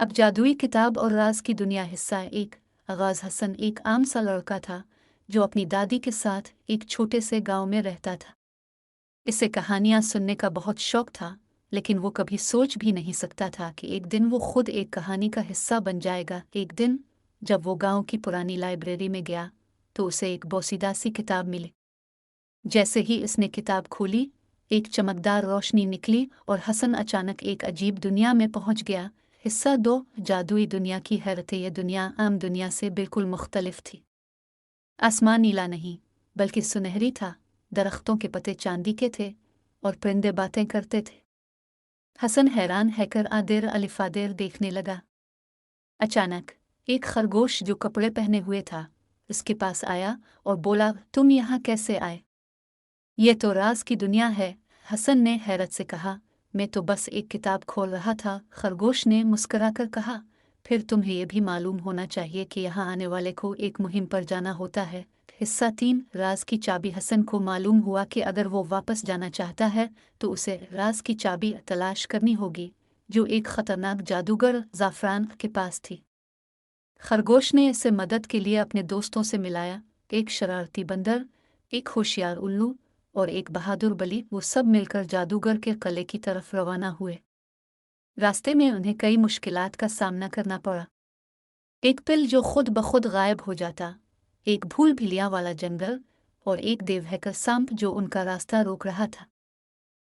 अब जादुई किताब और राज की दुनिया हिस्सा एक। आगाज हसन एक आम सा लड़का था जो अपनी दादी के साथ एक छोटे से गांव में रहता था। इसे कहानियां सुनने का बहुत शौक था, लेकिन वो कभी सोच भी नहीं सकता था कि एक दिन वो खुद एक कहानी का हिस्सा बन जाएगा। एक दिन जब वो गांव की पुरानी लाइब्रेरी में गया तो उसे एक बोसीदा सी किताब मिली। जैसे ही इसने किताब खोली, एक चमकदार रोशनी निकली और हसन अचानक एक अजीब दुनिया में पहुंच गया। हिस्सा 2, जादुई दुनिया की हैरत। यह दुनिया आम दुनिया से बिल्कुल मुख्तलिफ थी। आसमान नीला नहीं, बल्कि सुनहरी था। दरख्तों के पत्ते चांदी के थे और परिंदे बातें करते थे। हसन हैरान हैकर आदेर अलिफादेर देखने लगा। अचानक एक खरगोश जो कपड़े पहने हुए था उसके पास आया और बोला, तुम यहाँ कैसे आए? ये तो राज की दुनिया है, हसन ने हैरत से कहा। मैं तो बस एक किताब खोल रहा था, खरगोश ने मुस्कुराकर कहा। फिर तुम्हें यह भी मालूम होना चाहिए कि यहाँ आने वाले को एक मुहिम पर जाना होता है। हिस्सा 3, राज की चाबी। हसन को मालूम हुआ कि अगर वो वापस जाना चाहता है तो उसे राज की चाबी तलाश करनी होगी, जो एक खतरनाक जादूगर ज़ाफ़रान के पास थी। खरगोश ने इसे मदद के लिए अपने दोस्तों से मिलाया, एक शरारती बंदर, एक होशियार उल्लू और एक बहादुर बली। वो सब मिलकर जादूगर के किले की तरफ रवाना हुए। रास्ते में उन्हें कई मुश्किलात का सामना करना पड़ा। एक पिल जो खुद ब खुद गायब हो जाता, एक भूल भिलिया वाला जंगल और एक देवहैकर सांप जो उनका रास्ता रोक रहा था।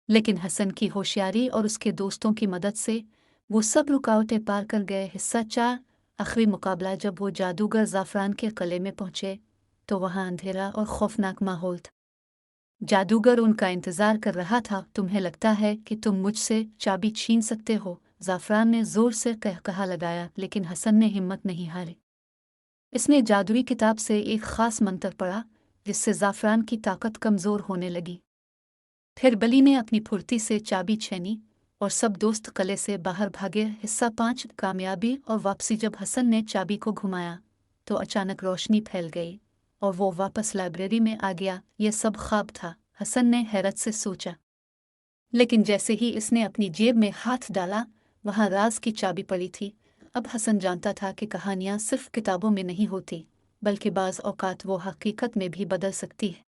लेकिन हसन की होशियारी और उसके दोस्तों की मदद से वो सब रुकावटें पार कर गए। हिस्सा 4, आखिरी मुकाबला। जब वो जादूगर ज़ाफ़रान के किले में पहुंचे तो वहां अंधेरा और खौफनाक माहौल था। जादूगर उनका इंतजार कर रहा था। तुम्हें लगता है कि तुम मुझसे चाबी छीन सकते हो? ज़ाफ़रान ने जोर से कहकहा लगाया, लेकिन हसन ने हिम्मत नहीं हारी। इसने जादुई किताब से एक खास मंत्र पढ़ा जिससे ज़ाफ़रान की ताकत कमज़ोर होने लगी। फिर बली ने अपनी फुर्ती से चाबी छीनी और सब दोस्त किले से बाहर भागे। हिस्सा 5, कामयाबी और वापसी। जब हसन ने चाबी को घुमाया तो अचानक रोशनी फैल गई और वो वापस लाइब्रेरी में आ गया। यह सब ख्वाब था, हसन ने हैरत से सोचा। लेकिन जैसे ही इसने अपनी जेब में हाथ डाला, वहां राज की चाबी पड़ी थी। अब हसन जानता था कि कहानियां सिर्फ किताबों में नहीं होती, बल्कि बाज़ औक़ात वो हकीकत में भी बदल सकती है।